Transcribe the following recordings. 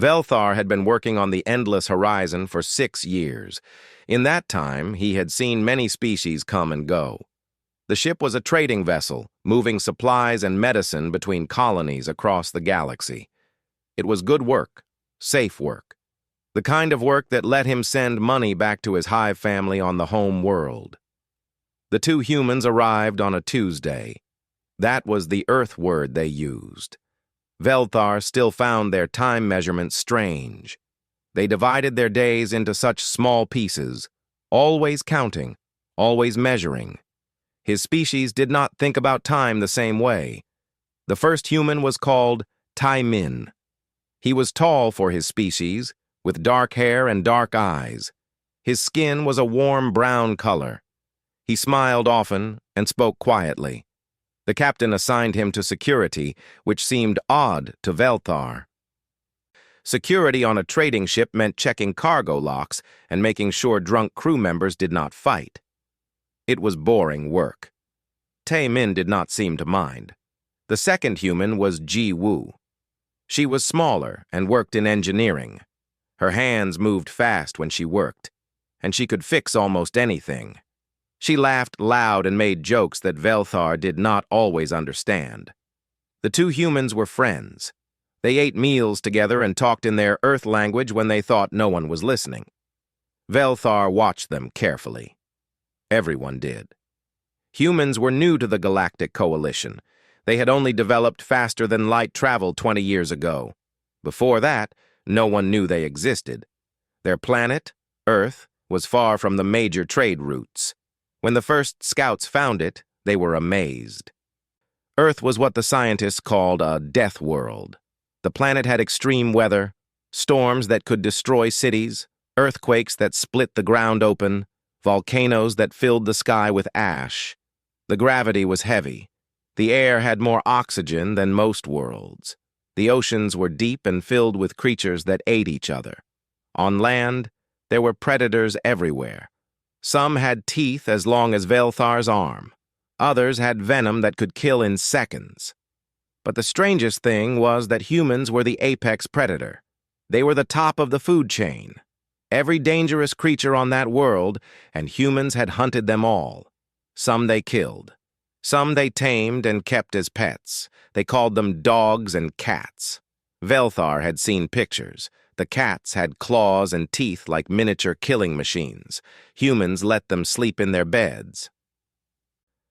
Velthar had been working on the endless horizon for 6 years. In that time, he had seen many species come and go. The ship was a trading vessel, moving supplies and medicine between colonies across the galaxy. It was good work, safe work, the kind of work that let him send money back to his hive family on the home world. The two humans arrived on a Tuesday. That was the Earth word they used. Velthar still found their time measurements strange. They divided their days into such small pieces, always counting, always measuring. His species did not think about time the same way. The first human was called Tai-Min. He was tall for his species, with dark hair and dark eyes. His skin was a warm brown color. He smiled often and spoke quietly. The captain assigned him to security, which seemed odd to Velthar. Security on a trading ship meant checking cargo locks and making sure drunk crew members did not fight. It was boring work. Tai-Min did not seem to mind. The second human was Ji-Woo. She was smaller and worked in engineering. Her hands moved fast when she worked, and she could fix almost anything. She laughed loud and made jokes that Velthar did not always understand. The two humans were friends. They ate meals together and talked in their Earth language when they thought no one was listening. Velthar watched them carefully. Everyone did. Humans were new to the Galactic Coalition. They had only developed faster-than-light travel 20 years ago. Before that, no one knew they existed. Their planet, Earth, was far from the major trade routes. When the first scouts found it, they were amazed. Earth was what the scientists called a death world. The planet had extreme weather, storms that could destroy cities, earthquakes that split the ground open, volcanoes that filled the sky with ash. The gravity was heavy. The air had more oxygen than most worlds. The oceans were deep and filled with creatures that ate each other. On land, there were predators everywhere. Some had teeth as long as Velthar's arm. Others had venom that could kill in seconds. But the strangest thing was that humans were the apex predator. They were the top of the food chain. Every dangerous creature on that world, and humans had hunted them all. Some they killed. Some they tamed and kept as pets. They called them dogs and cats. Velthar had seen pictures. The cats had claws and teeth like miniature killing machines. Humans let them sleep in their beds.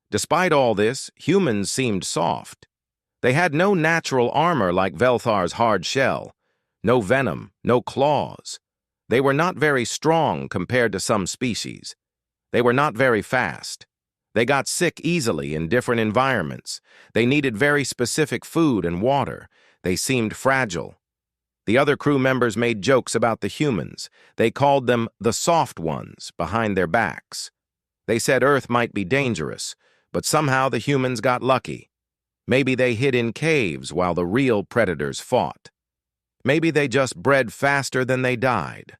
Despite all this, humans seemed soft. They had no natural armor like Velthar's hard shell. No venom, no claws. They were not very strong compared to some species. They were not very fast. They got sick easily in different environments. They needed very specific food and water. They seemed fragile. The other crew members made jokes about the humans. They called them the soft ones behind their backs. They said Earth might be dangerous, but somehow the humans got lucky. Maybe they hid in caves while the real predators fought. Maybe they just bred faster than they died.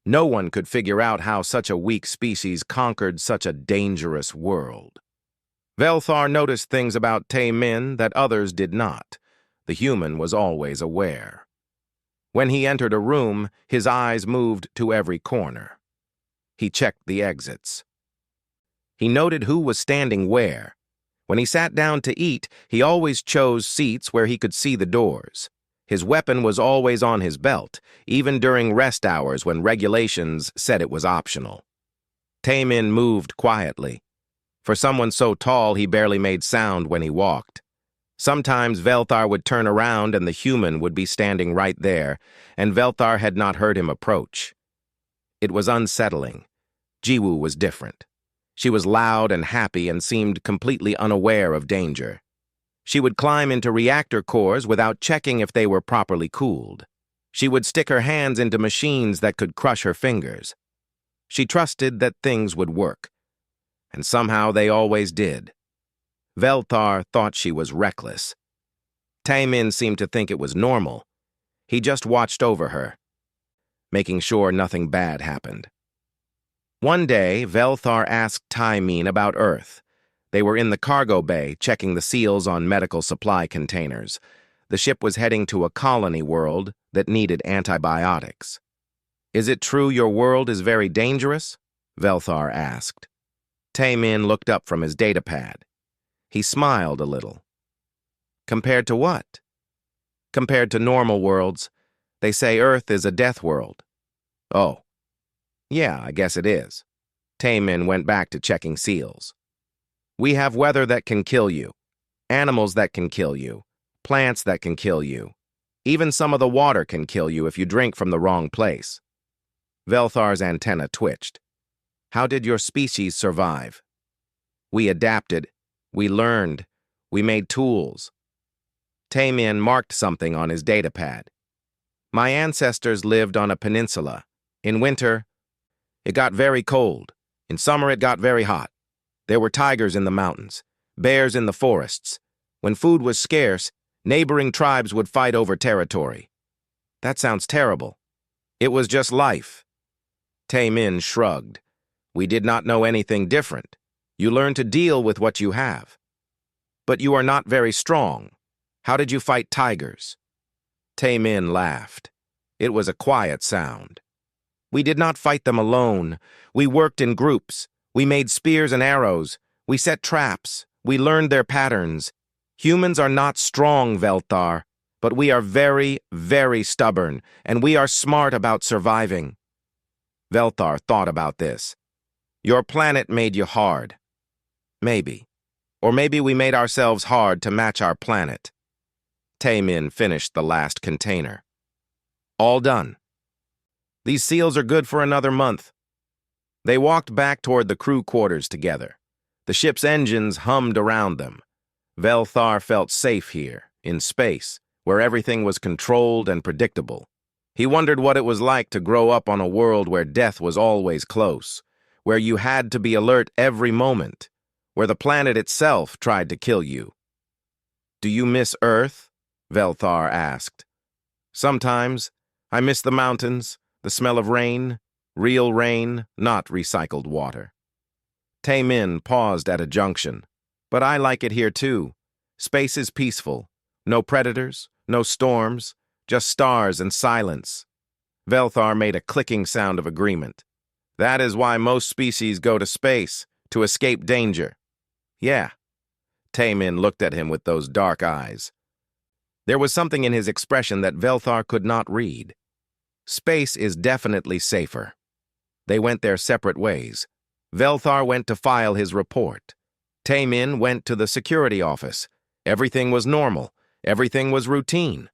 No one could figure out how such a weak species conquered such a dangerous world. Velthar noticed things about Tai-Min that others did not. The human was always aware. When he entered a room, his eyes moved to every corner. He checked the exits. He noted who was standing where. When he sat down to eat, he always chose seats where he could see the doors. His weapon was always on his belt, even during rest hours when regulations said it was optional. Tai-Min moved quietly. For someone so tall, he barely made sound when he walked. Sometimes Velthar would turn around and the human would be standing right there, and Velthar had not heard him approach. It was unsettling. Ji-Woo was different. She was loud and happy and seemed completely unaware of danger. She would climb into reactor cores without checking if they were properly cooled. She would stick her hands into machines that could crush her fingers. She trusted that things would work. And somehow they always did. Velthar thought she was reckless. Tai-Min seemed to think it was normal. He just watched over her, making sure nothing bad happened. One day, Velthar asked Tai-Min about Earth. They were in the cargo bay, checking the seals on medical supply containers. The ship was heading to a colony world that needed antibiotics. "Is it true your world is very dangerous?" Velthar asked. Taemin looked up from his datapad. He smiled a little. "Compared to what?" "Compared to normal worlds. They say Earth is a death world." "Oh. Yeah, I guess it is." Taemin went back to checking seals. "We have weather that can kill you, animals that can kill you, plants that can kill you. Even some of the water can kill you if you drink from the wrong place." Velthar's antenna twitched. "How did your species survive?" "We adapted. We learned. We made tools." Taemin marked something on his datapad. "My ancestors lived on a peninsula. In winter, it got very cold. In summer, it got very hot. There were tigers in the mountains, bears in the forests. When food was scarce, neighboring tribes would fight over territory." "That sounds terrible." "It was just life." Taemin shrugged. "We did not know anything different. You learn to deal with what you have." "But you are not very strong. How did you fight tigers?" Taemin laughed. It was a quiet sound. "We did not fight them alone. We worked in groups. We made spears and arrows. We set traps. We learned their patterns. Humans are not strong, Velthar, but we are very, very stubborn, and we are smart about surviving." Velthar thought about this. "Your planet made you hard." "Maybe. Or maybe we made ourselves hard to match our planet." Taemin finished the last container. "All done. These seals are good for another month." They walked back toward the crew quarters together. The ship's engines hummed around them. Velthar felt safe here, in space, where everything was controlled and predictable. He wondered what it was like to grow up on a world where death was always close, where you had to be alert every moment, where the planet itself tried to kill you. "Do you miss Earth?" Velthar asked. "Sometimes. I miss the mountains, the smell of rain, real rain, not recycled water." Taemin paused at a junction. "But I like it here too. Space is peaceful. No predators, no storms, just stars and silence." Velthar made a clicking sound of agreement. "That is why most species go to space, to escape danger." "Yeah." Taemin looked at him with those dark eyes. There was something in his expression that Velthar could not read. Space is definitely safer. They went their separate ways. Velthar went to file his report. Taemin went to the security office. Everything was normal. Everything was routine.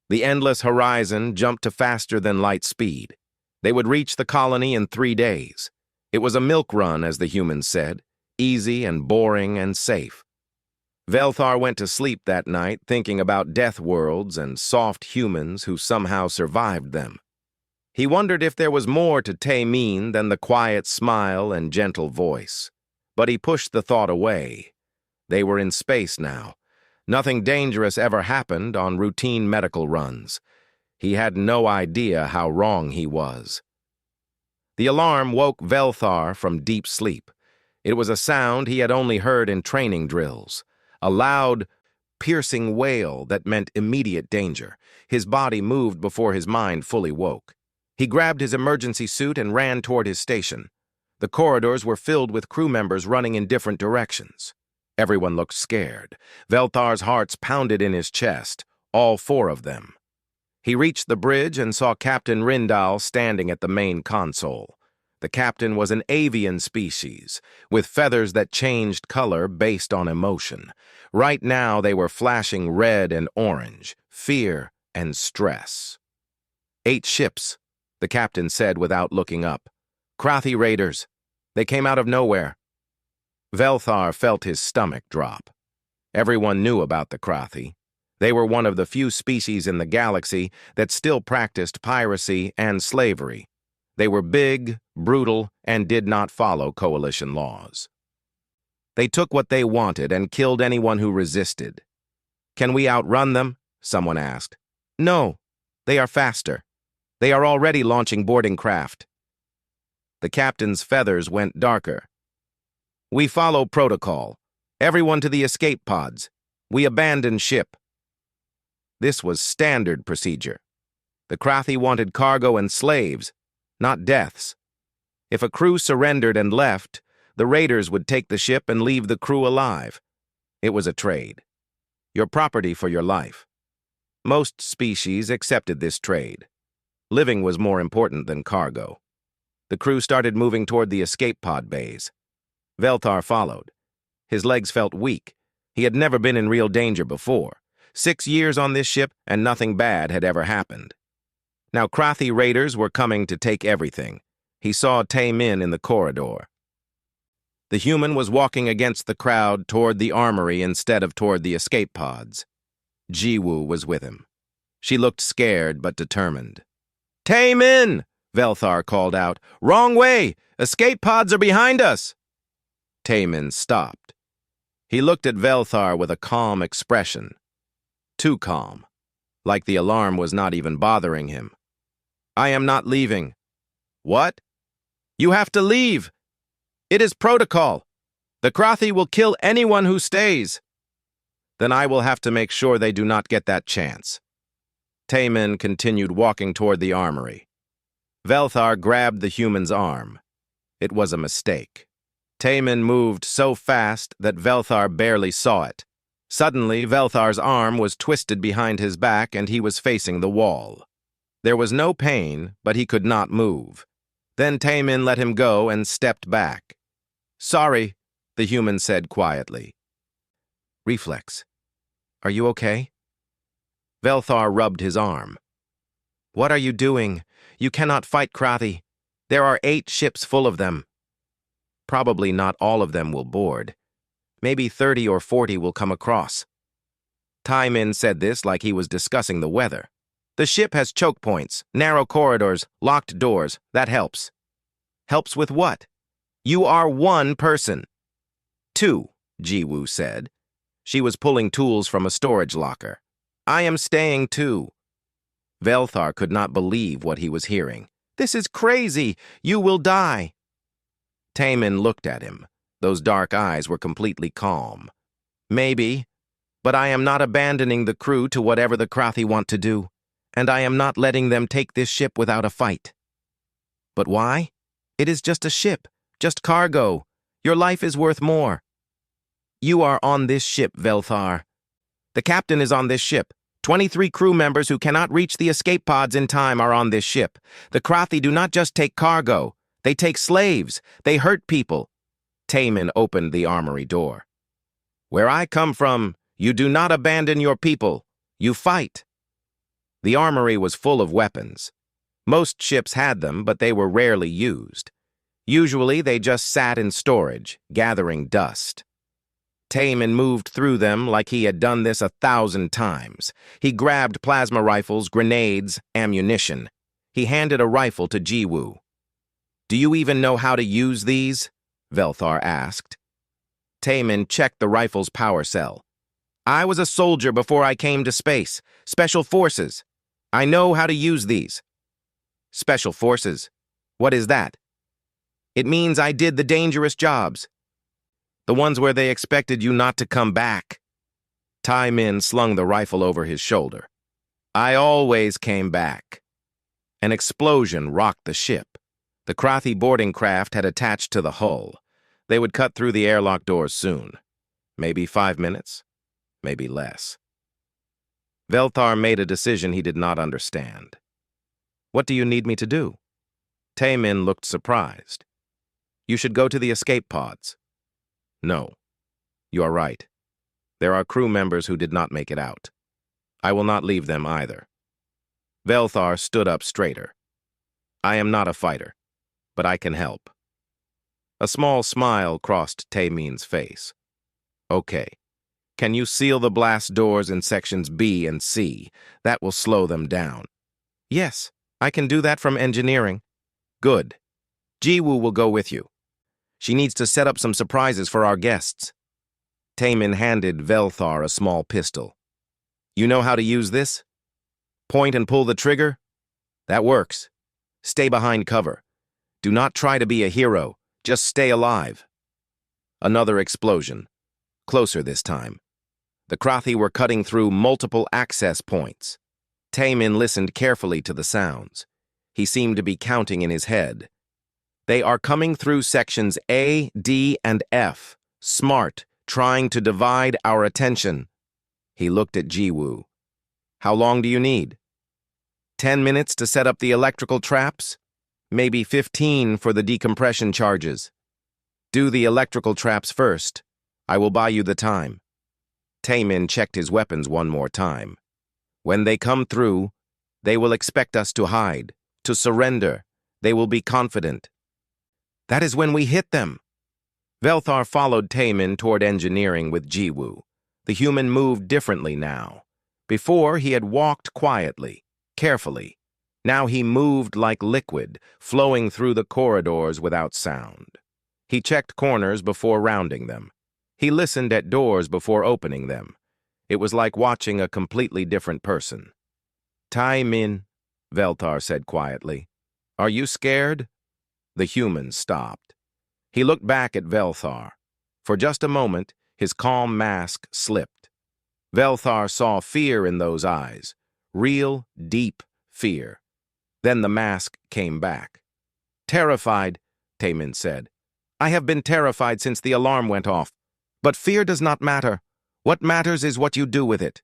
The endless horizon jumped to faster than light speed. They would reach the colony in 3 days. It was a milk run, as the humans said, easy and boring and safe. Velthar went to sleep that night thinking about death worlds and soft humans who somehow survived them. He wondered if there was more to Taemin than the quiet smile and gentle voice. But he pushed the thought away. They were in space now. Nothing dangerous ever happened on routine medical runs. He had no idea how wrong he was. The alarm woke Velthar from deep sleep. It was a sound he had only heard in training drills. A loud, piercing wail that meant immediate danger. His body moved before his mind fully woke. He grabbed his emergency suit and ran toward his station. The corridors were filled with crew members running in different directions. Everyone looked scared. Velthar's hearts pounded in his chest, all 4 of them. He reached the bridge and saw Captain Rindal standing at the main console. The captain was an avian species, with feathers that changed color based on emotion. Right now they were flashing red and orange, fear and stress. 8 ships, the captain said without looking up. Krathi raiders. They came out of nowhere. Velthar felt his stomach drop. Everyone knew about the Krathi. They were one of the few species in the galaxy that still practiced piracy and slavery. They were big, brutal, and did not follow coalition laws. They took what they wanted and killed anyone who resisted. "Can we outrun them?" someone asked. "No, they are faster. They are already launching boarding craft." The captain's feathers went darker. "We follow protocol. Everyone to the escape pods. We abandon ship." This was standard procedure. The Krathi wanted cargo and slaves, not deaths. If a crew surrendered and left, the raiders would take the ship and leave the crew alive. It was a trade. Your property for your life. Most species accepted this trade. Living was more important than cargo. The crew started moving toward the escape pod bays. Velthar followed. His legs felt weak. He had never been in real danger before. 6 years on this ship, and nothing bad had ever happened. Now Krathi raiders were coming to take everything. He saw Tae-min in the corridor. The human was walking against the crowd toward the armory instead of toward the escape pods. Jiwoo was with him. She looked scared but determined. "Tae-min!" Velthar called out. "Wrong way! Escape pods are behind us!" Tae-min stopped. He looked at Velthar with a calm expression. Too calm, like the alarm was not even bothering him. "I am not leaving." "What?" "You have to leave. It is protocol. The Krathi will kill anyone who stays." "Then I will have to make sure they do not get that chance." Tae-min continued walking toward the armory. Velthar grabbed the human's arm. It was a mistake. Tae-min moved so fast that Velthar barely saw it. Suddenly, Velthar's arm was twisted behind his back and he was facing the wall. There was no pain, but he could not move. Then Tae-min let him go and stepped back. "Sorry," the human said quietly. "Reflex. Are you okay?" Velthar rubbed his arm. "What are you doing? You cannot fight Krathi. There are 8 ships full of them. Probably not all of them will board. Maybe 30 or 40 will come across." Tae-min said this like he was discussing the weather. "The ship has choke points, narrow corridors, locked doors. That helps." "Helps with what?" "You are 1 person." "2, Jiwoo said. She was pulling tools from a storage locker. "I am staying too." Velthar could not believe what he was hearing. "This is crazy. You will die." Tae-min looked at him. Those dark eyes were completely calm. "Maybe, but I am not abandoning the crew to whatever the Krathi want to do, and I am not letting them take this ship without a fight." "But why? It is just a ship, just cargo. Your life is worth more." "You are on this ship, Velthar. The captain is on this ship. 23 crew members who cannot reach the escape pods in time are on this ship. The Krathi do not just take cargo. They take slaves. They hurt people." Tae-min opened the armory door. "Where I come from, you do not abandon your people. You fight." The armory was full of weapons. Most ships had them, but they were rarely used. Usually, they just sat in storage, gathering dust. Tae-min moved through them like he had done this 1,000 times. He grabbed plasma rifles, grenades, ammunition. He handed a rifle to Jiwoo. "Do you even know how to use these?" Velthar asked. Tae-min checked the rifle's power cell. "I was a soldier before I came to space. Special Forces. I know how to use these." "Special Forces? What is that?" "It means I did the dangerous jobs. The ones where they expected you not to come back." Tae-min slung the rifle over his shoulder. "I always came back." An explosion rocked the ship. The Krathi boarding craft had attached to the hull. They would cut through the airlock doors soon. Maybe 5 minutes, maybe less. Velthar made a decision he did not understand. "What do you need me to do?" Tae-min looked surprised. "You should go to the escape pods." "No, you are right. There are crew members who did not make it out. I will not leave them either." Velthar stood up straighter. "I am not a fighter, but I can help." A small smile crossed Tae-min's face. "Okay. Can you seal the blast doors in sections B and C? That will slow them down." "Yes, I can do that from engineering." "Good. Jiwoo will go with you. She needs to set up some surprises for our guests." Tae-min handed Velthar a small pistol. "You know how to use this? Point and pull the trigger? That works. Stay behind cover. Do not try to be a hero. Just stay alive." Another explosion. Closer this time. The Krathi were cutting through multiple access points. Taemin listened carefully to the sounds. He seemed to be counting in his head. They are coming through sections A, D, and F. Smart, trying to divide our attention. He looked at Jiwoo. How long do you need? 10 minutes to set up the electrical traps? Maybe 15 for the decompression charges. Do the electrical traps first. I will buy you the time. Taemin checked his weapons one more time. When they come through, they will expect us to hide, to surrender. They will be confident. That is when we hit them. Velthar followed Taemin toward engineering with Jiwoo. The human moved differently now. Before, he had walked quietly, carefully. Now he moved like liquid, flowing through the corridors without sound. He checked corners before rounding them. He listened at doors before opening them. It was like watching a completely different person. Taemin, Velthar said quietly. Are you scared? The human stopped. He looked back at Velthar. For just a moment, his calm mask slipped. Velthar saw fear in those eyes, real, deep fear. Then the mask came back. Terrified, Taemin said. I have been terrified since the alarm went off. But fear does not matter. What matters is what you do with it.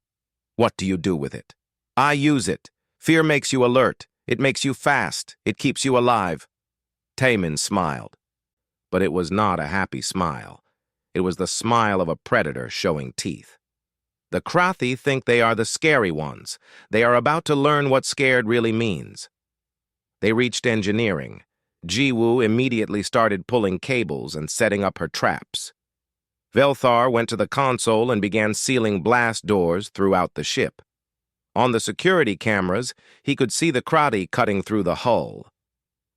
What do you do with it? I use it. Fear makes you alert. It makes you fast. It keeps you alive. Taemin smiled. But it was not a happy smile. It was the smile of a predator showing teeth. The Krathi think they are the scary ones. They are about to learn what scared really means. They reached engineering. Jiwoo immediately started pulling cables and setting up her traps. Velthar went to the console and began sealing blast doors throughout the ship. On the security cameras, he could see the Krathi cutting through the hull.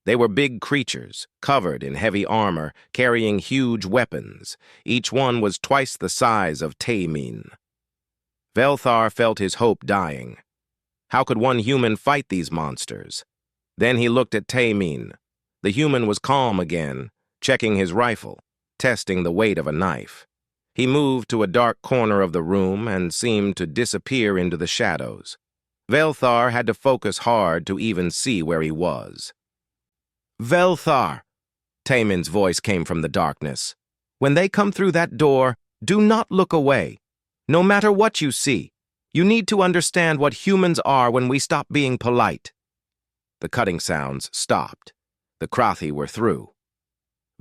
They were big creatures, covered in heavy armor, carrying huge weapons. Each one was twice the size of Taemin. Velthar felt his hope dying. How could one human fight these monsters? Then he looked at Taemin. The human was calm again, checking his rifle, testing the weight of a knife. He moved to a dark corner of the room and seemed to disappear into the shadows. Velthar had to focus hard to even see where he was. Velthar! Taemin's voice came from the darkness. When they come through that door, do not look away. No matter what you see, you need to understand what humans are when we stop being polite. The cutting sounds stopped. The Krathi were through.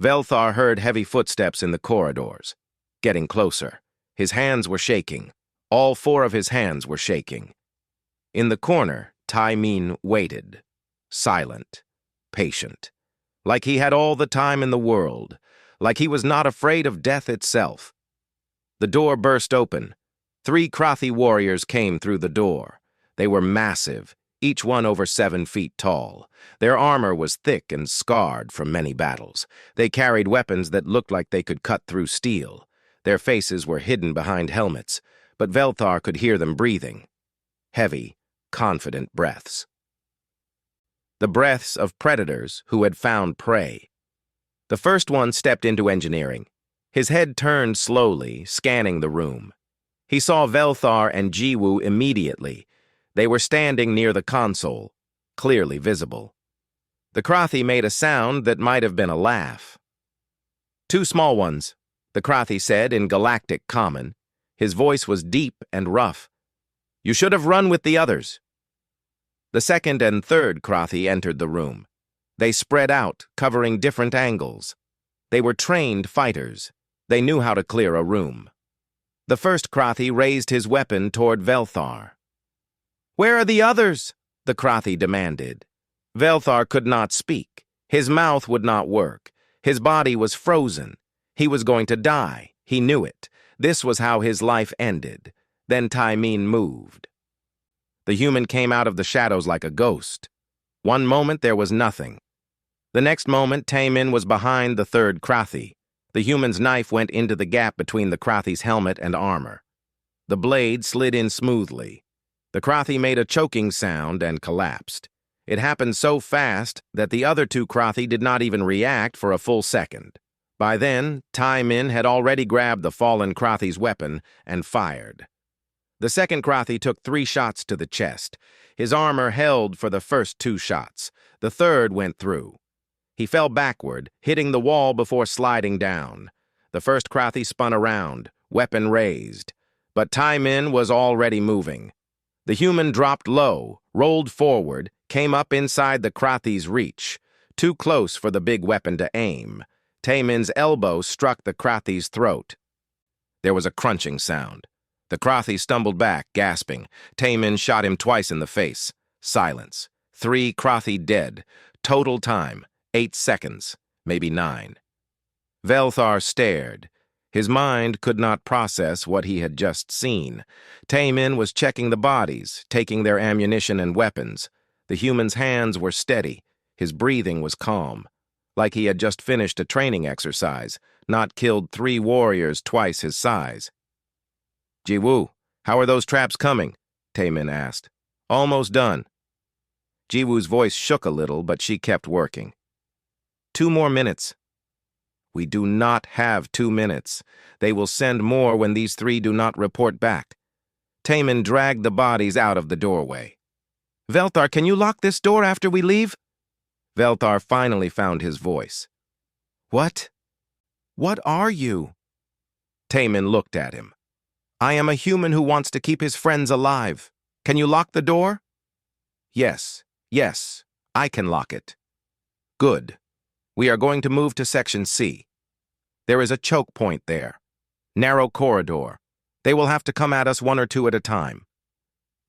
Velthar heard heavy footsteps in the corridors. Getting closer. His hands were shaking. All four of his hands were shaking. In the corner, Taemin waited. Silent. Patient. Like he had all the time in the world. Like he was not afraid of death itself. The door burst open. 3 Krathi warriors came through the door. They were massive, each one over 7 feet tall. Their armor was thick and scarred from many battles. They carried weapons that looked like they could cut through steel. Their faces were hidden behind helmets, but Velthar could hear them breathing. Heavy, confident breaths. The breaths of predators who had found prey. The first one stepped into engineering. His head turned slowly, scanning the room. He saw Velthar and Jiwoo immediately. They were standing near the console, clearly visible. The Krathi made a sound that might have been a laugh. 2 small ones, the Krathi said in Galactic Common. His voice was deep and rough. You should have run with the others. The second and third Krathi entered the room. They spread out, covering different angles. They were trained fighters. They knew how to clear a room. The first Krathi raised his weapon toward Velthar. Where are the others? The Krathi demanded. Velthar could not speak. His mouth would not work. His body was frozen. He was going to die. He knew it. This was how his life ended. Then Taemin moved. The human came out of the shadows like a ghost. One moment there was nothing. The next moment Taemin was behind the third Krathi. The human's knife went into the gap between the Krathi's helmet and armor. The blade slid in smoothly. The Krathi made a choking sound and collapsed. It happened so fast that the other 2 Krathi did not even react for a full second. By then, Taemin had already grabbed the fallen Krathi's weapon and fired. The second Krathi took 3 shots to the chest. His armor held for the first 2 shots. The third went through. He fell backward, hitting the wall before sliding down. The first Krathi spun around, weapon raised. But Tai Min was already moving. The human dropped low, rolled forward, came up inside the Krathi's reach. Too close for the big weapon to aim. Tai Min's elbow struck the Krathi's throat. There was a crunching sound. The Krathi stumbled back, gasping. Tai Min shot him twice in the face. Silence. 3 Krathi dead. Total time, 8 seconds, maybe 9. Velthar stared. His mind could not process what he had just seen. Tai Min was checking the bodies, taking their ammunition and weapons. The human's hands were steady. His breathing was calm, like he had just finished a training exercise, not killed 3 warriors twice his size. "Ji-Woo, how are those traps coming?" Tai Min asked. "Almost done." Ji-Woo's voice shook a little, but she kept working. 2 more minutes. "We do not have 2 minutes. They will send more when these 3 do not report back." Tai Min dragged the bodies out of the doorway. "Velthar, can you lock this door after we leave?" Velthar finally found his voice. "What? What are you?" Tai Min looked at him. "I am a human who wants to keep his friends alive. Can you lock the door?" Yes, I can lock it." "Good. We are going to move to Section C. There is a choke point there. Narrow corridor. They will have to come at us 1 or 2 at a time."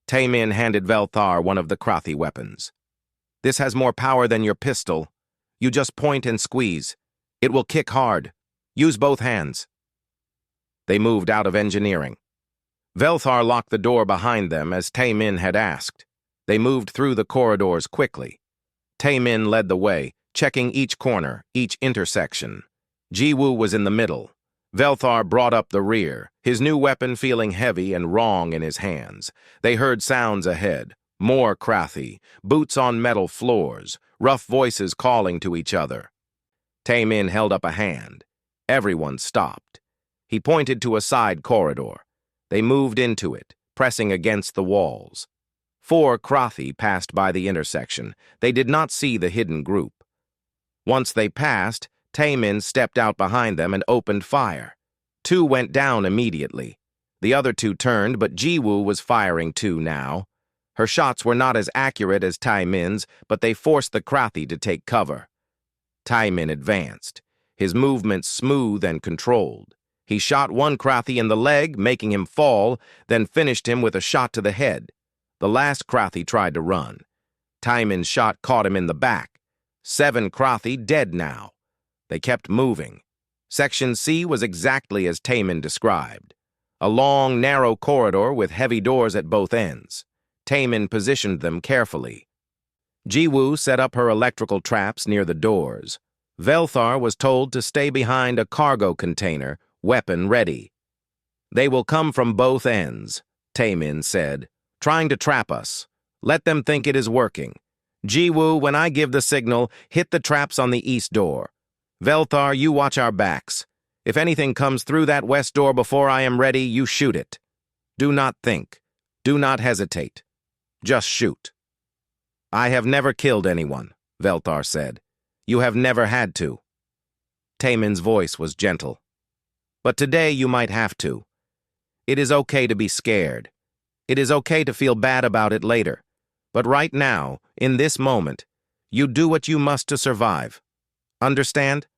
Tai Min handed Velthar one of the Krathi weapons. "This has more power than your pistol. You just point and squeeze. It will kick hard. Use both hands." They moved out of engineering. Velthar locked the door behind them as Tai Min had asked. They moved through the corridors quickly. Tai Min led the way, checking each corner, each intersection. Ji-Woo was in the middle. Velthar brought up the rear, his new weapon feeling heavy and wrong in his hands. They heard sounds ahead. More Krathi, boots on metal floors, rough voices calling to each other. Tai Min held up a hand. Everyone stopped. He pointed to a side corridor. They moved into it, pressing against the walls. 4 Krathi passed by the intersection. They did not see the hidden group. Once they passed, Tai Min stepped out behind them and opened fire. 2 went down immediately. The other 2 turned, but Ji-Woo was firing 2 now. Her shots were not as accurate as Tai Min's, but they forced the Krathi to take cover. Tai Min advanced, his movements smooth and controlled. He shot 1 Krathi in the leg, making him fall, then finished him with a shot to the head. The last Krathi tried to run. Tai Min's shot caught him in the back. 7 Krathi dead now. They kept moving. Section C was exactly as Tai Min described. A long, narrow corridor with heavy doors at both ends. Tai Min positioned them carefully. Ji-Woo set up her electrical traps near the doors. Velthar was told to stay behind a cargo container, weapon ready. "They will come from both ends," Tai Min said, "trying to trap us. Let them think it is working. Ji-Woo, when I give the signal, hit the traps on the east door. Velthar, you watch our backs. If anything comes through that west door before I am ready, you shoot it. Do not think. Do not hesitate. Just shoot." "I have never killed anyone," Velthar said. "You have never had to." Tai Min's voice was gentle. "But today you might have to. It is okay to be scared. It is okay to feel bad about it later. But right now, in this moment, you do what you must to survive. Understand?"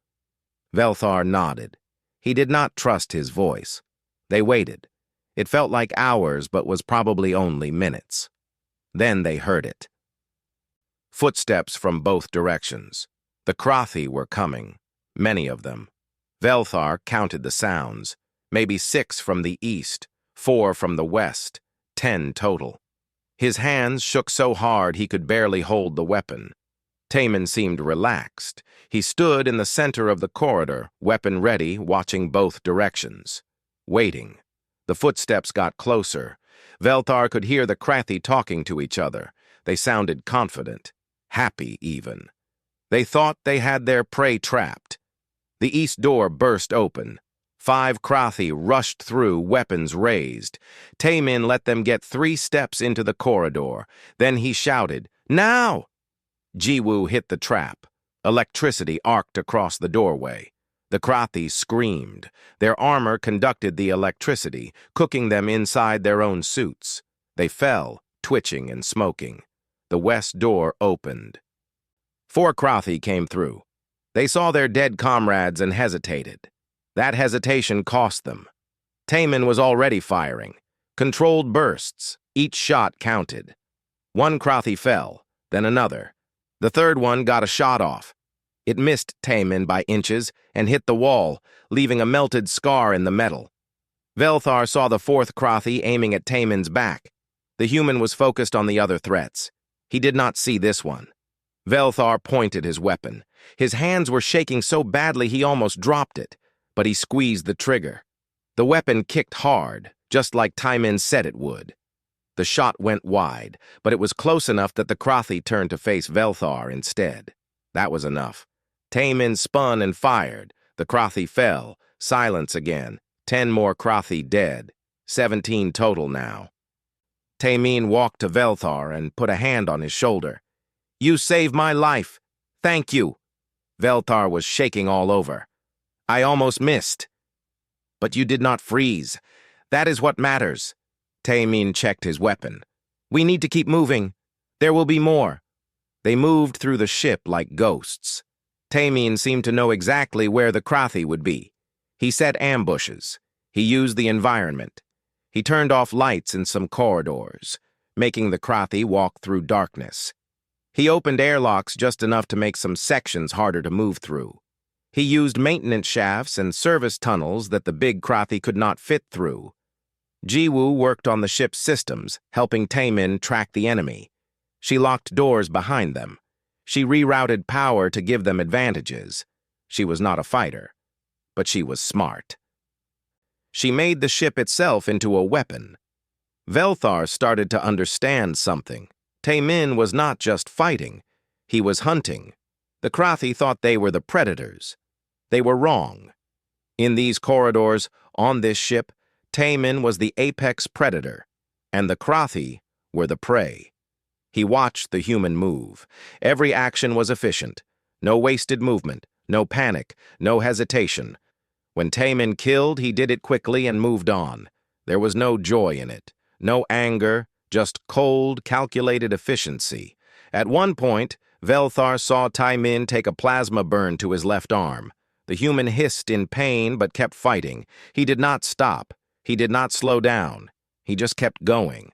Velthar nodded. He did not trust his voice. They waited. It felt like hours, but was probably only minutes. Then they heard it. Footsteps from both directions. The Krathi were coming, many of them. Velthar counted the sounds. Maybe 6 from the east, 4 from the west, 10 total. His hands shook so hard he could barely hold the weapon. Tai Min seemed relaxed. He stood in the center of the corridor, weapon ready, watching both directions. Waiting. The footsteps got closer. Velthar could hear the Krathi talking to each other. They sounded confident, happy even. They thought they had their prey trapped. The east door burst open. 5 Krathi rushed through, weapons raised. Taemin let them get 3 steps into the corridor. Then he shouted, "Now!" Jiwoo hit the trap. Electricity arced across the doorway. The Krathi screamed. Their armor conducted the electricity, cooking them inside their own suits. They fell, twitching and smoking. The west door opened. 4 Krathi came through. They saw their dead comrades and hesitated. That hesitation cost them. Taemin was already firing. Controlled bursts. Each shot counted. 1 Krathi fell, then another. The third one got a shot off. It missed Taemin by inches and hit the wall, leaving a melted scar in the metal. Velthar saw the 4th Krathi aiming at Taemin's back. The human was focused on the other threats. He did not see this one. Velthar pointed his weapon. His hands were shaking so badly he almost dropped it, but he squeezed the trigger. The weapon kicked hard, just like Taemin said it would. The shot went wide, but it was close enough that the Krathi turned to face Velthar instead. That was enough. Taemin spun and fired. The Krathi fell. Silence again. 10 more Krathi dead. 17 total now. Taemin walked to Velthar and put a hand on his shoulder. "You saved my life. Thank you." Velthar was shaking all over. "I almost missed." "But you did not freeze. That is what matters." Taemin checked his weapon. "We need to keep moving. There will be more." They moved through the ship like ghosts. Taemin seemed to know exactly where the Krathi would be. He set ambushes. He used the environment. He turned off lights in some corridors, making the Krathi walk through darkness. He opened airlocks just enough to make some sections harder to move through. He used maintenance shafts and service tunnels that the big Krathi could not fit through. Jiwoo worked on the ship's systems, helping Taemin track the enemy. She locked doors behind them. She rerouted power to give them advantages. She was not a fighter, but she was smart. She made the ship itself into a weapon. Velthar started to understand something. Taemin was not just fighting. He was hunting. The Krathi thought they were the predators. They were wrong. In these corridors, on this ship, Taemin was the apex predator, and the Krathi were the prey. He watched the human move. Every action was efficient. No wasted movement, no panic, no hesitation. When Taemin killed, he did it quickly and moved on. There was no joy in it, no anger, just cold, calculated efficiency. At one point, Velthar saw Taemin take a plasma burn to his left arm. The human hissed in pain but kept fighting. He did not stop. He did not slow down. He just kept going.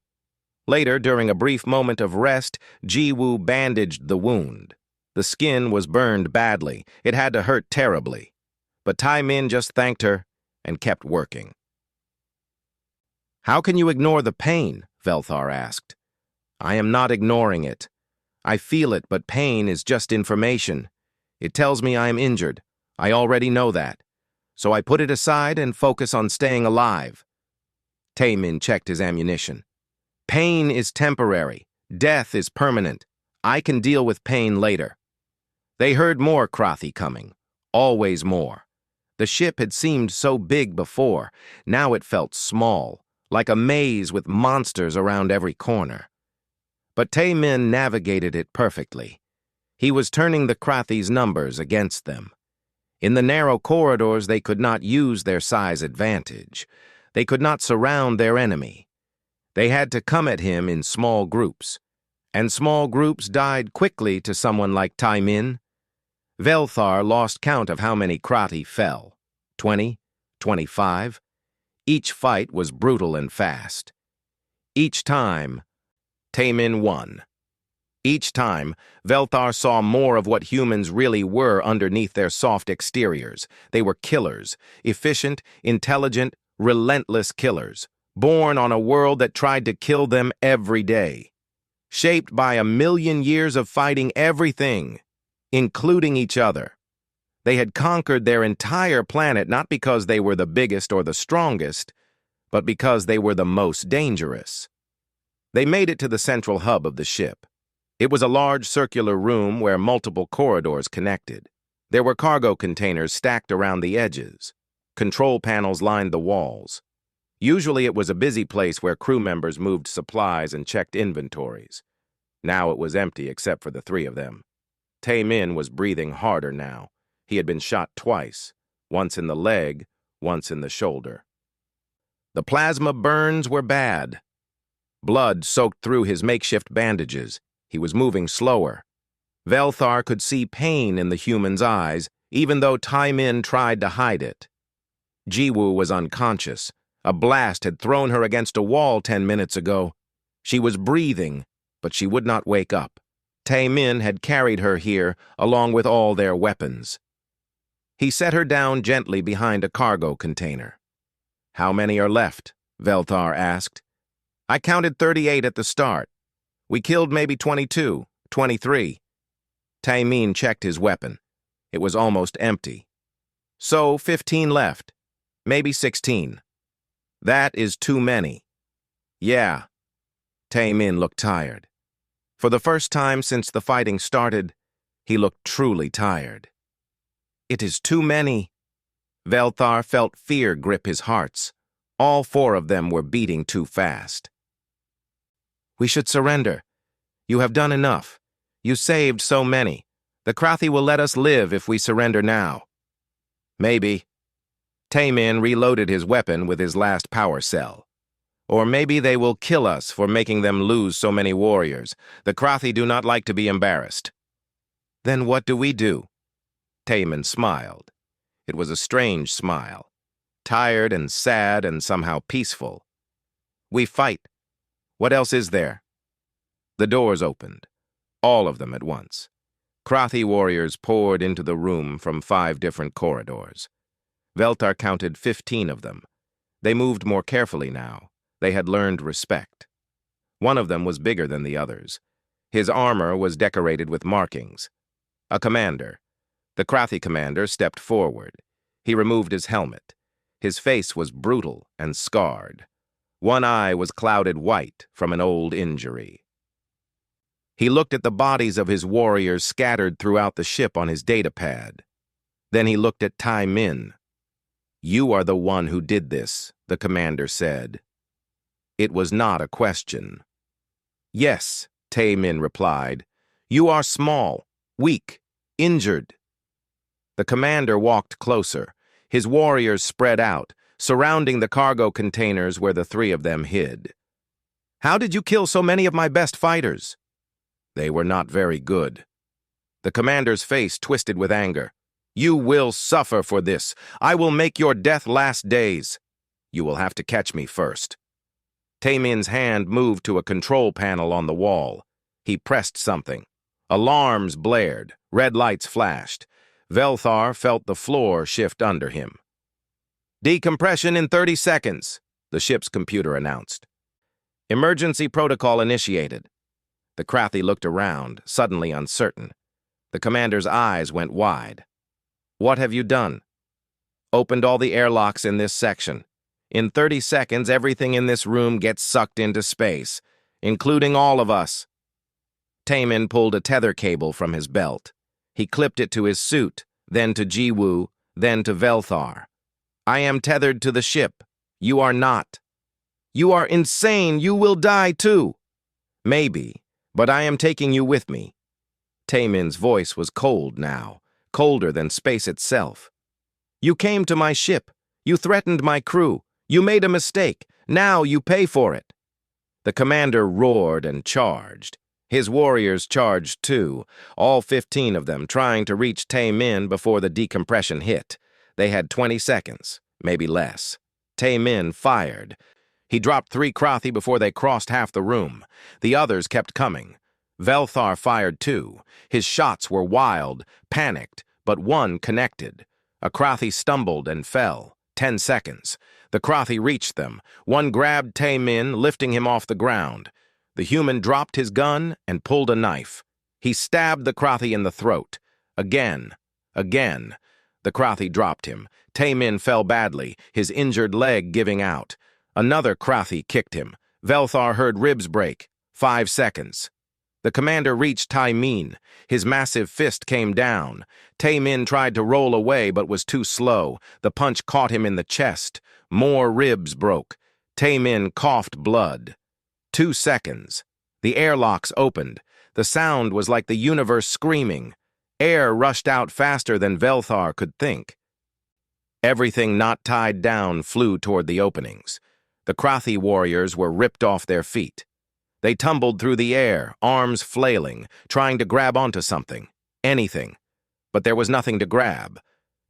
Later, during a brief moment of rest, Jiwoo bandaged the wound. The skin was burned badly. It had to hurt terribly. But Taemin just thanked her and kept working. "How can you ignore the pain?" Velthar asked. "I am not ignoring it. I feel it, but pain is just information. It tells me I am injured. I already know that. So I put it aside and focus on staying alive." Taemin checked his ammunition. "Pain is temporary. Death is permanent. I can deal with pain later." They heard more Krathi coming. Always more. The ship had seemed so big before. Now it felt small, like a maze with monsters around every corner. But Taemin navigated it perfectly. He was turning the Krathi's numbers against them. In the narrow corridors, they could not use their size advantage. They could not surround their enemy. They had to come at him in small groups. And small groups died quickly to someone like Taemin. Velthar lost count of how many Krathi fell. 20, 25. Each fight was brutal and fast. Each time, Taemin won. Each time, Velthar saw more of what humans really were underneath their soft exteriors. They were killers, efficient, intelligent, relentless killers, born on a world that tried to kill them every day. Shaped by 1,000,000 years of fighting everything, including each other. They had conquered their entire planet not because they were the biggest or the strongest, but because they were the most dangerous. They made it to the central hub of the ship. It was a large circular room where multiple corridors connected. There were cargo containers stacked around the edges. Control panels lined the walls. Usually it was a busy place where crew members moved supplies and checked inventories. Now it was empty except for the three of them. Tae-min was breathing harder now. He had been shot twice, once in the leg, once in the shoulder. The plasma burns were bad. Blood soaked through his makeshift bandages. He was moving slower. Velthar could see pain in the human's eyes, even though Tae-min tried to hide it. Jiwoo was unconscious. A blast had thrown her against a wall 10 minutes ago. She was breathing, but she would not wake up. Tae-min had carried her here, along with all their weapons. He set her down gently behind a cargo container. "How many are left?" Velthar asked. "I counted 38 at the start. We killed maybe 22, 23. Tae-min checked his weapon. It was almost empty. "So 15 left. Maybe 16. "That is too many." "Yeah." Tae-min looked tired. For the first time since the fighting started, he looked truly tired. "It is too many." Velthar felt fear grip his hearts. All 4 of them were beating too fast. "We should surrender. You have done enough. You saved so many. The Krathi will let us live if we surrender now." "Maybe." Tae-min reloaded his weapon with his last power cell. "Or maybe they will kill us for making them lose so many warriors. The Krathi do not like to be embarrassed." "Then what do we do?" Tae-min smiled. It was a strange smile. Tired and sad and somehow peaceful. "We fight. What else is there?" The doors opened. All of them at once. Krathi warriors poured into the room from 5 different corridors. Velthar counted 15 of them. They moved more carefully now. They had learned respect. One of them was bigger than the others. His armor was decorated with markings. A commander. The Krathi commander stepped forward. He removed his helmet. His face was brutal and scarred. One eye was clouded white from an old injury. He looked at the bodies of his warriors scattered throughout the ship on his datapad. Then he looked at Tae-min. "You are the one who did this," the commander said. It was not a question. "Yes," Tae-min replied. "You are small, weak, injured." The commander walked closer. His warriors spread out, surrounding the cargo containers where the 3 of them hid. "How did you kill so many of my best fighters?" "They were not very good." The commander's face twisted with anger. "You will suffer for this. I will make your death last days. You will have to catch me first." Tae-min's hand moved to a control panel on the wall. He pressed something. Alarms blared. Red lights flashed. Velthar felt the floor shift under him. "Decompression in 30 seconds, the ship's computer announced. "Emergency protocol initiated." The Krathi looked around, suddenly uncertain. The commander's eyes went wide. "What have you done?" "Opened all the airlocks in this section. In 30 seconds, everything in this room gets sucked into space, including all of us." Tae-min pulled a tether cable from his belt. He clipped it to his suit, then to Jiwoo, then to Velthar. "I am tethered to the ship. You are not." "You are insane. You will die too." "Maybe, but I am taking you with me." Tae-min's voice was cold now, colder than space itself. "You came to my ship. You threatened my crew. You made a mistake. Now you pay for it." The commander roared and charged. His warriors charged too, all 15 of them trying to reach Tae-min before the decompression hit. They had 20 seconds, maybe less. Tae-min fired. He dropped 3 Krathi before they crossed half the room. The others kept coming. Velthar fired too. His shots were wild, panicked, but one connected. A Krathi stumbled and fell. 10 seconds. The Krathi reached them. One grabbed Tae-min, lifting him off the ground. The human dropped his gun and pulled a knife. He stabbed the Krathi in the throat. Again. The Krathi dropped him. Tae-min fell badly, his injured leg giving out. Another Krathi kicked him. Velthar heard ribs break. 5 seconds. The commander reached Tai-Min. His massive fist came down. Tai-Min tried to roll away but was too slow. The punch caught him in the chest. More ribs broke. Tai-Min coughed blood. 2 seconds. The airlocks opened. The sound was like the universe screaming. Air rushed out faster than Velthar could think. Everything not tied down flew toward the openings. The Krathi warriors were ripped off their feet. They tumbled through the air, arms flailing, trying to grab onto something, anything. But there was nothing to grab.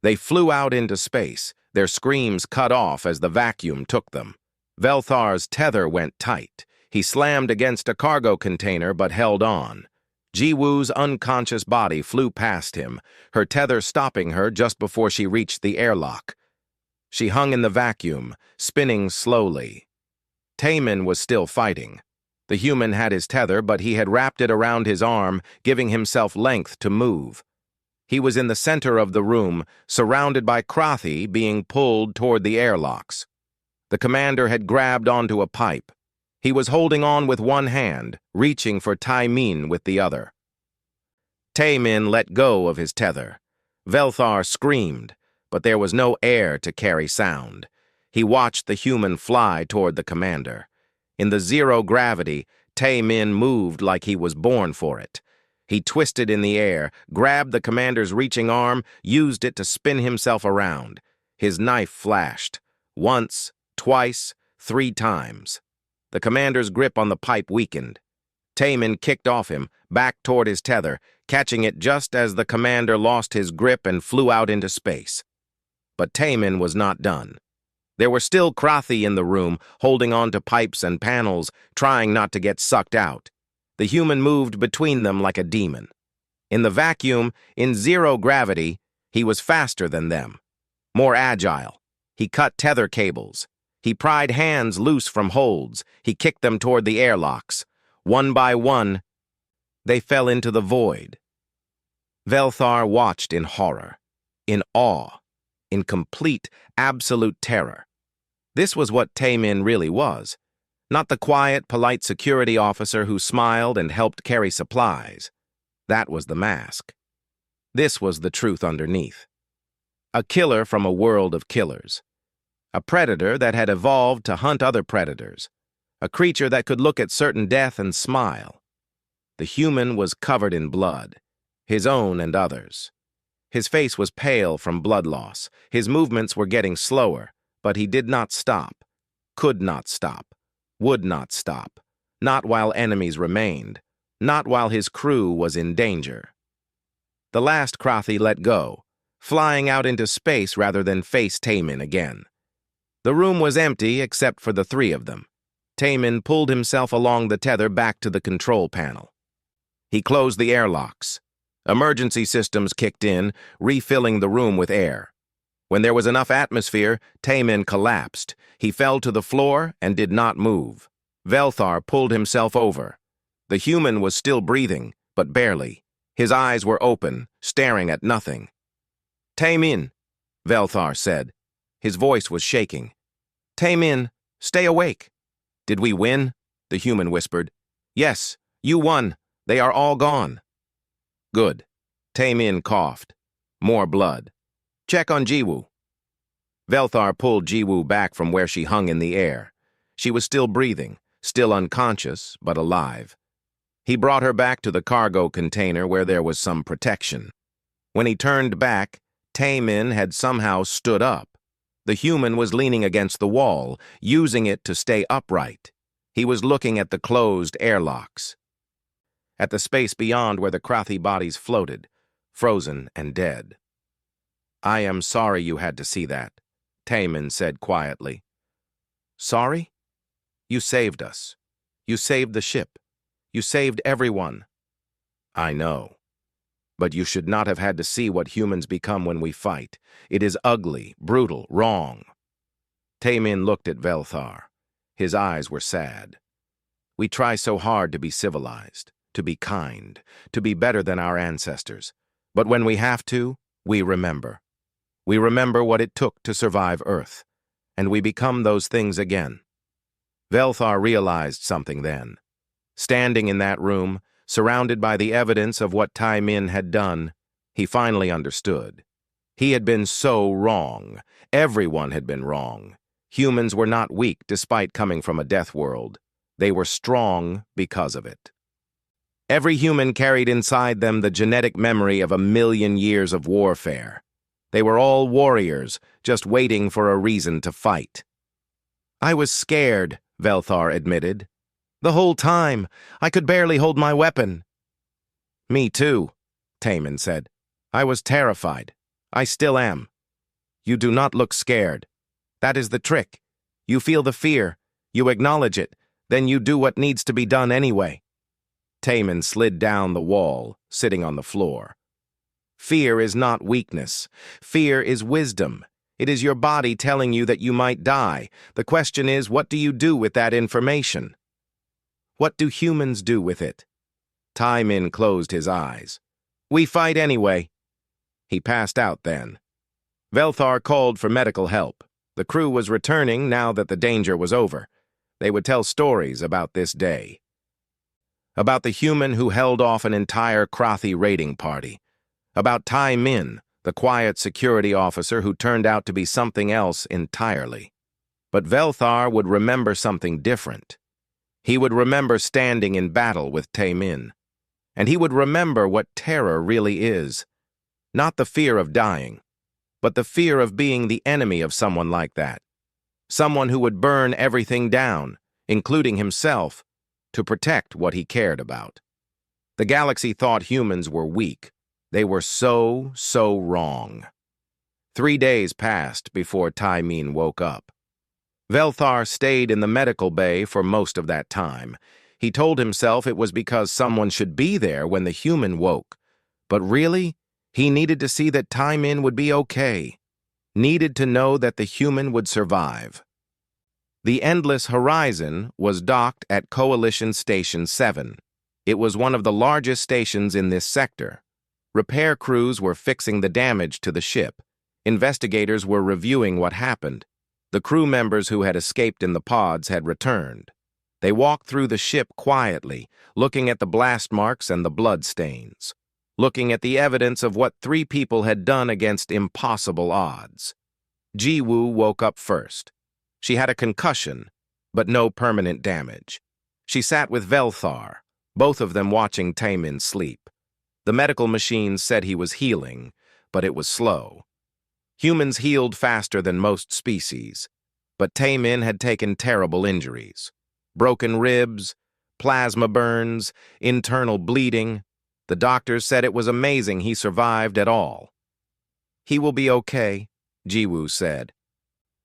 They flew out into space, their screams cut off as the vacuum took them. Velthar's tether went tight. He slammed against a cargo container but held on. Jiwoo's unconscious body flew past him, her tether stopping her just before she reached the airlock. She hung in the vacuum, spinning slowly. Tai-Min was still fighting. The human had his tether, but he had wrapped it around his arm, giving himself length to move. He was in the center of the room, surrounded by Krathi being pulled toward the airlocks. The commander had grabbed onto a pipe. He was holding on with one hand, reaching for Tai-Min with the other. Tai-Min let go of his tether. Velthar screamed, but there was no air to carry sound. He watched the human fly toward the commander. In the zero gravity, Tai-Min moved like he was born for it. He twisted in the air, grabbed the commander's reaching arm, used it to spin himself around. His knife flashed. Once, twice, 3 times. The commander's grip on the pipe weakened. Tai-Min kicked off him, back toward his tether, catching it just as the commander lost his grip and flew out into space. But Tai-Min was not done. There were still Krathi in the room, holding on to pipes and panels, trying not to get sucked out. The human moved between them like a demon. In the vacuum, in zero gravity, he was faster than them. More agile. He cut tether cables. He pried hands loose from holds. He kicked them toward the airlocks. One by one, they fell into the void. Velthar watched in horror, in awe, in complete, absolute terror. This was what Tai-Min really was. Not the quiet, polite security officer who smiled and helped carry supplies. That was the mask. This was the truth underneath. A killer from a world of killers. A predator that had evolved to hunt other predators. A creature that could look at certain death and smile. The human was covered in blood, his own and others. His face was pale from blood loss. His movements were getting slower, but he did not stop, could not stop, would not stop, not while enemies remained, not while his crew was in danger. The last Krathi let go, flying out into space rather than face Tai-Min again. The room was empty except for the 3 of them. Tai-Min pulled himself along the tether back to the control panel. He closed the airlocks. Emergency systems kicked in, refilling the room with air. When there was enough atmosphere, Tai-Min collapsed. He fell to the floor and did not move. Velthar pulled himself over. The human was still breathing, but barely. His eyes were open, staring at nothing. Tai-Min, Velthar said. His voice was shaking. Tai-Min, stay awake. Did we win? The human whispered. Yes, you won. They are all gone. Good. Tai-Min coughed. More blood. Check on Jiwoo. Velthar pulled Jiwoo back from where she hung in the air. She was still breathing, still unconscious, but alive. He brought her back to the cargo container where there was some protection. When he turned back, Tai-Min had somehow stood up. The human was leaning against the wall, using it to stay upright. He was looking at the closed airlocks. At the space beyond where the Krathi bodies floated, frozen and dead. I am sorry you had to see that, Tai-Min said quietly. Sorry? You saved us. You saved the ship. You saved everyone. I know. But you should not have had to see what humans become when we fight. It is ugly, brutal, wrong. Tai-Min looked at Velthar. His eyes were sad. We try so hard to be civilized, to be kind, to be better than our ancestors. But when we have to, we remember. We remember what it took to survive Earth, and we become those things again. Velthar realized something then. Standing in that room, surrounded by the evidence of what Tai Min had done, he finally understood. He had been so wrong. Everyone had been wrong. Humans were not weak despite coming from a death world. They were strong because of it. Every human carried inside them the genetic memory of 1,000,000 years of warfare. They were all warriors, just waiting for a reason to fight. "I was scared," Velthar admitted. "The whole time. I could barely hold my weapon." "Me too," Taemin said. "I was terrified. I still am. You do not look scared. That is the trick. You feel the fear, you acknowledge it, then you do what needs to be done anyway." Taemin slid down the wall, sitting on the floor. "Fear is not weakness. Fear is wisdom. It is your body telling you that you might die. The question is, what do you do with that information? What do humans do with it?" Tai Min closed his eyes. "We fight anyway." He passed out then. Velthar called for medical help. The crew was returning now that the danger was over. They would tell stories about this day. About the human who held off an entire Krathi raiding party. About Tai Min, the quiet security officer who turned out to be something else entirely. But Velthar would remember something different. He would remember standing in battle with Tai Min. And he would remember what terror really is. Not the fear of dying, but the fear of being the enemy of someone like that. Someone who would burn everything down, including himself, to protect what he cared about. The galaxy thought humans were weak. They were so wrong. 3 days passed before Tai Min woke up. Velthar stayed in the medical bay for most of that time. He told himself it was because someone should be there when the human woke. But really, he needed to see that Tai Min would be okay. Needed to know that the human would survive. The Endless Horizon was docked at Coalition Station 7. It was one of the largest stations in this sector. Repair crews were fixing the damage to the ship. Investigators were reviewing what happened. The crew members who had escaped in the pods had returned. They walked through the ship quietly, looking at the blast marks and the blood stains, looking at the evidence of what 3 people had done against impossible odds. Jiwoo woke up first. She had a concussion, but no permanent damage. She sat with Velthar, both of them watching Taemin sleep. The medical machines said he was healing, but it was slow. Humans healed faster than most species, but Taemin had taken terrible injuries. Broken ribs, plasma burns, internal bleeding. The doctors said it was amazing he survived at all. "He will be okay," Jiwoo said.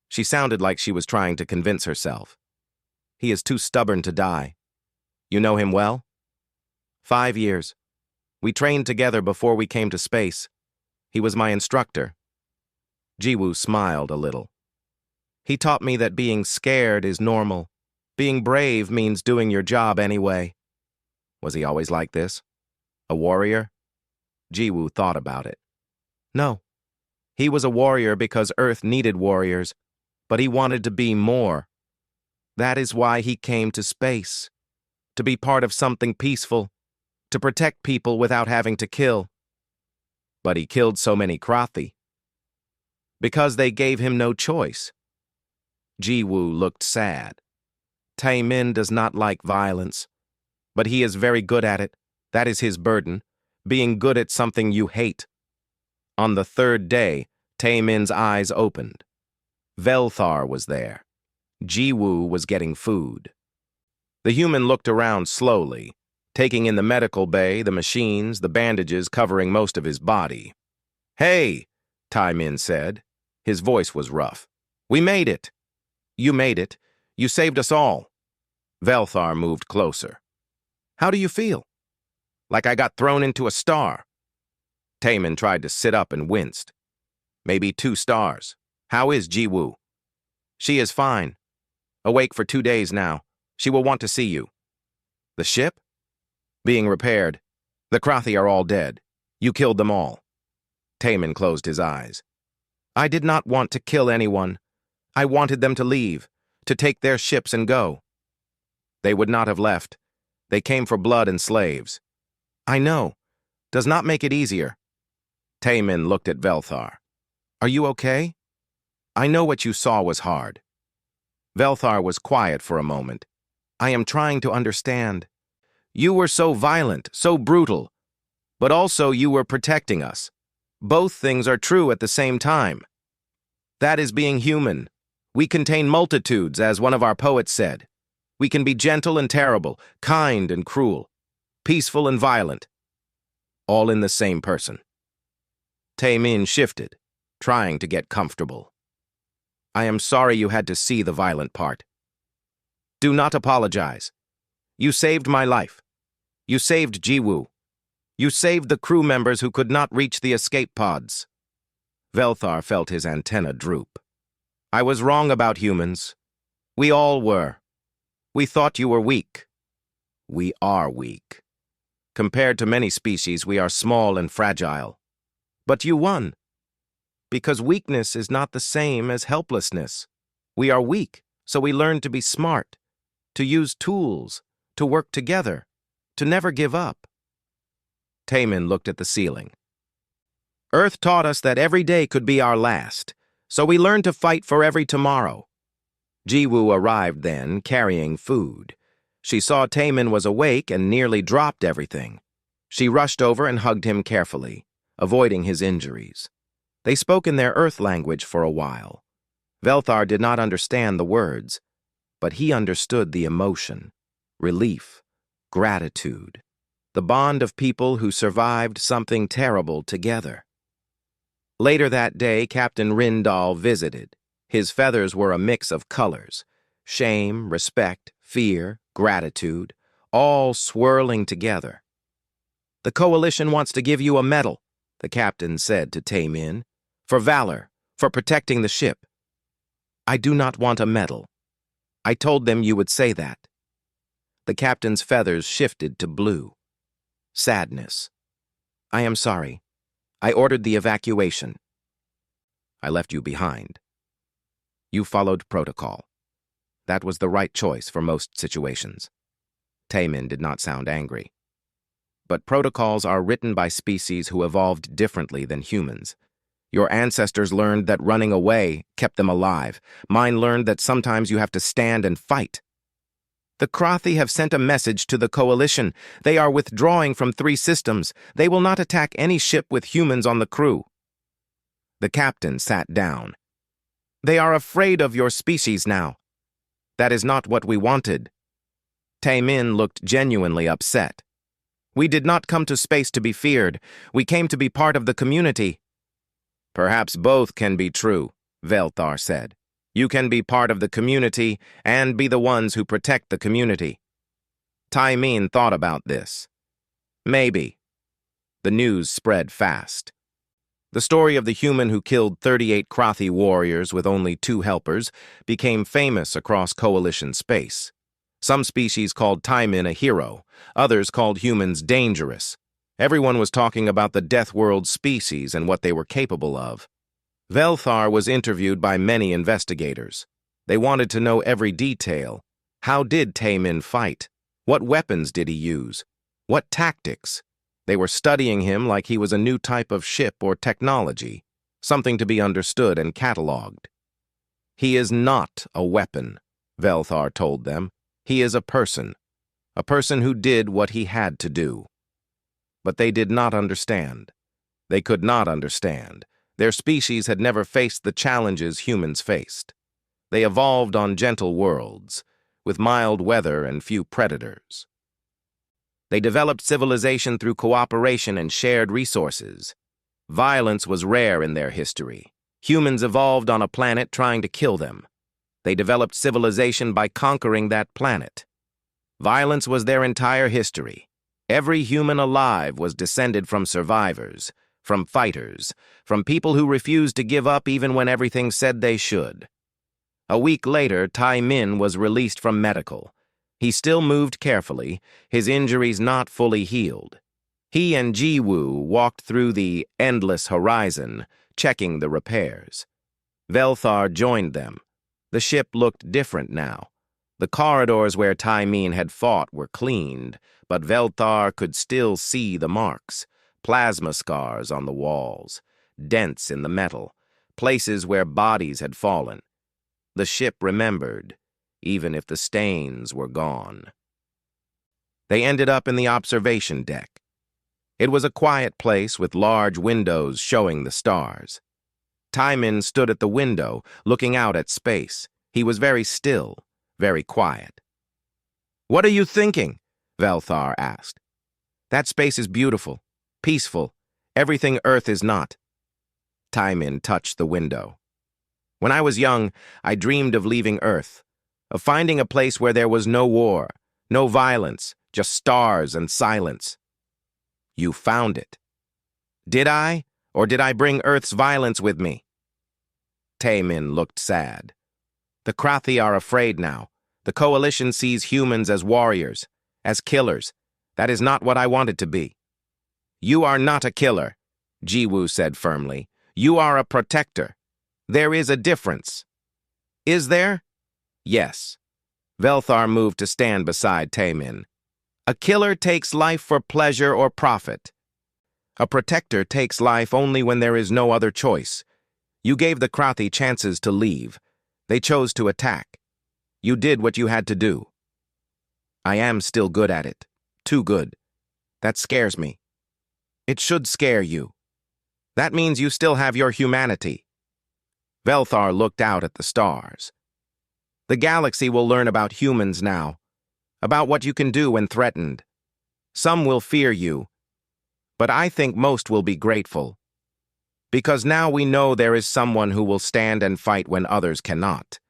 She sounded like she was trying to convince herself. "He is too stubborn to die. You know him well?" 5 years. We trained together before we came to space. He was my instructor." Jiwoo smiled a little. "He taught me that being scared is normal. Being brave means doing your job anyway." "Was he always like this? A warrior?" Jiwoo thought about it. "No. He was a warrior because Earth needed warriors, but he wanted to be more. That is why he came to space. To be part of something peaceful, to protect people without having to kill. But he killed so many Krathi. Because they gave him no choice." Jiwoo looked sad. "Taemin does not like violence, but he is very good at it. That is his burden, being good at something you hate." On the 3rd day, Taemin's eyes opened. Velthar was there. Jiwoo was getting food. The human looked around slowly, taking in the medical bay, the machines, the bandages covering most of his body. "Hey," Taemin said. His voice was rough. "We made it." "You made it. You saved us all." Velthar moved closer. "How do you feel?" "Like I got thrown into a star." Taemin tried to sit up and winced. "Maybe 2 stars. How is Jiwoo?" "She is fine. Awake for 2 days now. She will want to see you." "The ship?" "Being repaired. The Krathi are all dead. You killed them all." Taemin closed his eyes. "I did not want to kill anyone. I wanted them to leave, to take their ships and go." "They would not have left. They came for blood and slaves. I know. Does not make it easier. Taemin looked at Velthar. Are you okay? I know what you saw was hard. Velthar was quiet for a moment. I am trying to understand. You were so violent, so brutal, but also you were protecting us. Both things are true at the same time. That is being human. We contain multitudes, as one of our poets said. We can be gentle and terrible, kind and cruel, peaceful and violent, all in the same person. Taemin shifted, trying to get comfortable. I am sorry you had to see the violent part. Do not apologize. You saved my life. You saved Jiwoo. You saved the crew members who could not reach the escape pods. Velthar felt his antenna droop. I was wrong about humans. We all were. We thought you were weak. We are weak. Compared to many species, we are small and fragile. But you won. Because weakness is not the same as helplessness. We are weak, so we learn to be smart, to use tools, to work together, to never give up. Taemin looked at the ceiling. Earth taught us that every day could be our last, so we learned to fight for every tomorrow. Jiwoo arrived then, carrying food. She saw Taemin was awake and nearly dropped everything. She rushed over and hugged him carefully, avoiding his injuries. They spoke in their Earth language for a while. Velthar did not understand the words, but he understood the emotion, relief, gratitude, the bond of people who survived something terrible together. Later that day, Captain Rindal visited. His feathers were a mix of colors, shame, respect, fear, gratitude, all swirling together. The Coalition wants to give you a medal, the captain said to Taemin, for valor, for protecting the ship. I do not want a medal. I told them you would say that. The captain's feathers shifted to blue. Sadness. I am sorry. I ordered the evacuation. I left you behind. You followed protocol. That was the right choice for most situations. Taemin did not sound angry. But protocols are written by species who evolved differently than humans. Your ancestors learned that running away kept them alive. Mine learned that sometimes you have to stand and fight. The Krathi have sent a message to the Coalition. They are withdrawing from 3 systems. They will not attack any ship with humans on the crew. The captain sat down. They are afraid of your species now. That is not what we wanted. Taemin looked genuinely upset. We did not come to space to be feared. We came to be part of the community. Perhaps both can be true, Velthar said. You can be part of the community and be the ones who protect the community. Taemin thought about this. Maybe. The news spread fast. The story of the human who killed 38 Krathi warriors with only 2 helpers became famous across Coalition space. Some species called Taemin a hero, others called humans dangerous. Everyone was talking about the Death World species and what they were capable of. Velthar was interviewed by many investigators. They wanted to know every detail. How did Taemin fight? What weapons did he use? What tactics? They were studying him like he was a new type of ship or technology, something to be understood and catalogued. He is not a weapon, Velthar told them. He is a person who did what he had to do. But they did not understand. They could not understand. Their species had never faced the challenges humans faced. They evolved on gentle worlds, with mild weather and few predators. They developed civilization through cooperation and shared resources. Violence was rare in their history. Humans evolved on a planet trying to kill them. They developed civilization by conquering that planet. Violence was their entire history. Every human alive was descended from survivors, from fighters, from people who refused to give up even when everything said they should. A week later, Taemin was released from medical. He still moved carefully, his injuries not fully healed. He and Jiwoo walked through the endless horizon, checking the repairs. Velthar joined them. The ship looked different now. The corridors where Taimin had fought were cleaned, but Velthar could still see the marks, plasma scars on the walls, dents in the metal, places where bodies had fallen. The ship remembered, even if the stains were gone. They ended up in the observation deck. It was a quiet place with large windows showing the stars. Taimin stood at the window, looking out at space. He was very still, very quiet. "What are you thinking?" Velthar asked. "That space is beautiful, peaceful, everything Earth is not." Taimin touched the window. "When I was young, I dreamed of leaving Earth, of finding a place where there was no war, no violence, just stars and silence." "You found it." "Did I, or did I bring Earth's violence with me?" Taimin looked sad. "The Krathi are afraid now. The Coalition sees humans as warriors, as killers. That is not what I wanted to be." "You are not a killer," Jiwoo said firmly. "You are a protector. There is a difference." "Is there?" "Yes." Velthar moved to stand beside Taimin. "A killer takes life for pleasure or profit. A protector takes life only when there is no other choice. You gave the Krathi chances to leave. They chose to attack. You did what you had to do." "I am still good at it. Too good. That scares me." "It should scare you. That means you still have your humanity." Velthar looked out at the stars. "The galaxy will learn about humans now, about what you can do when threatened. Some will fear you, but I think most will be grateful. Because now we know there is someone who will stand and fight when others cannot."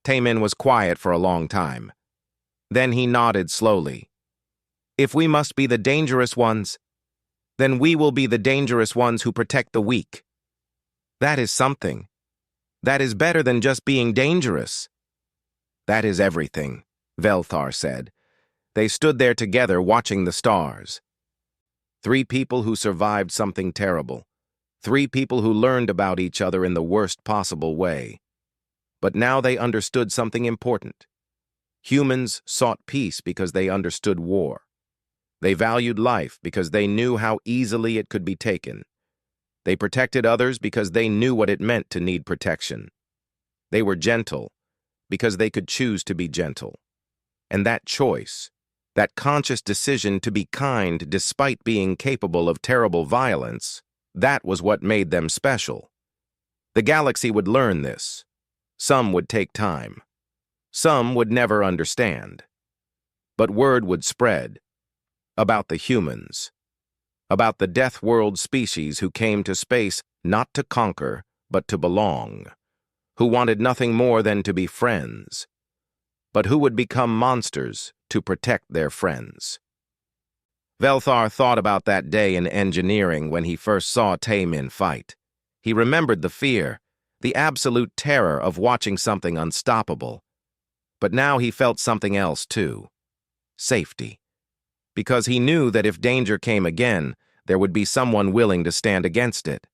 Taimin was quiet for a long time. Then he nodded slowly. "If we must be the dangerous ones, then we will be the dangerous ones who protect the weak. That is something. That is better than just being dangerous." "That is everything," Velthar said. They stood there together watching the stars. 3 people who survived something terrible. 3 people who learned about each other in the worst possible way. But now they understood something important. Humans sought peace because they understood war. They valued life because they knew how easily it could be taken. They protected others because they knew what it meant to need protection. They were gentle because they could choose to be gentle. And that choice, that conscious decision to be kind despite being capable of terrible violence, that was what made them special. The galaxy would learn this. Some would take time. Some would never understand. But word would spread about the humans, about the Death World species who came to space not to conquer, but to belong, who wanted nothing more than to be friends, but who would become monsters to protect their friends. Velthar thought about that day in engineering when he first saw Taimin fight. He remembered the fear, the absolute terror of watching something unstoppable. But now he felt something else too. Safety. Because he knew that if danger came again, there would be someone willing to stand against it.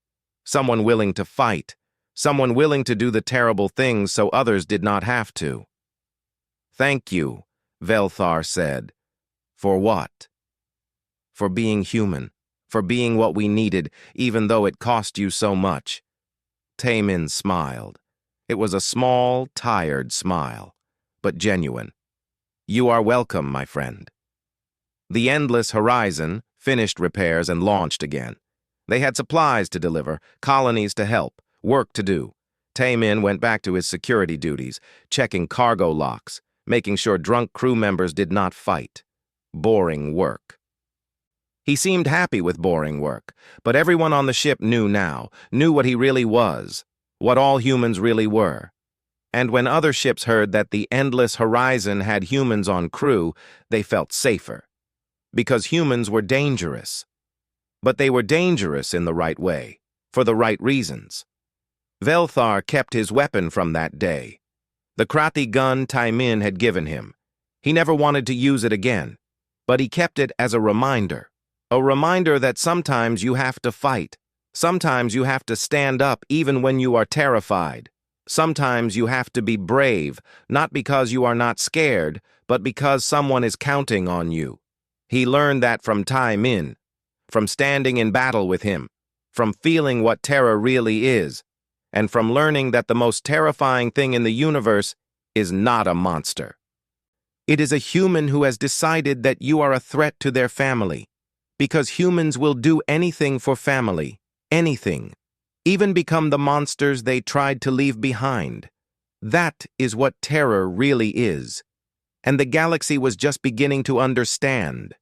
Someone willing to fight. Someone willing to do the terrible things so others did not have to. "Thank you," Velthar said. "For what?" "For being human. For being what we needed, even though it cost you so much." Taimin smiled. It was a small, tired smile, but genuine. "You are welcome, my friend." The Endless Horizon finished repairs and launched again. They had supplies to deliver, colonies to help, work to do. Taimin went back to his security duties, checking cargo locks, making sure drunk crew members did not fight. Boring work. He seemed happy with boring work, but everyone on the ship knew now, knew what he really was, what all humans really were. And when other ships heard that the Endless Horizon had humans on crew, they felt safer. Because humans were dangerous. But they were dangerous in the right way, for the right reasons. Velthar kept his weapon from that day. The Krathi gun Taimin had given him. He never wanted to use it again, but he kept it as a reminder that sometimes you have to fight. Sometimes you have to stand up even when you are terrified. Sometimes you have to be brave, not because you are not scared, but because someone is counting on you. He learned that from Tai Min, from standing in battle with him, from feeling what terror really is, and from learning that the most terrifying thing in the universe is not a monster. It is a human who has decided that you are a threat to their family, because humans will do anything for family, anything, even become the monsters they tried to leave behind. That is what terror really is, and the galaxy was just beginning to understand.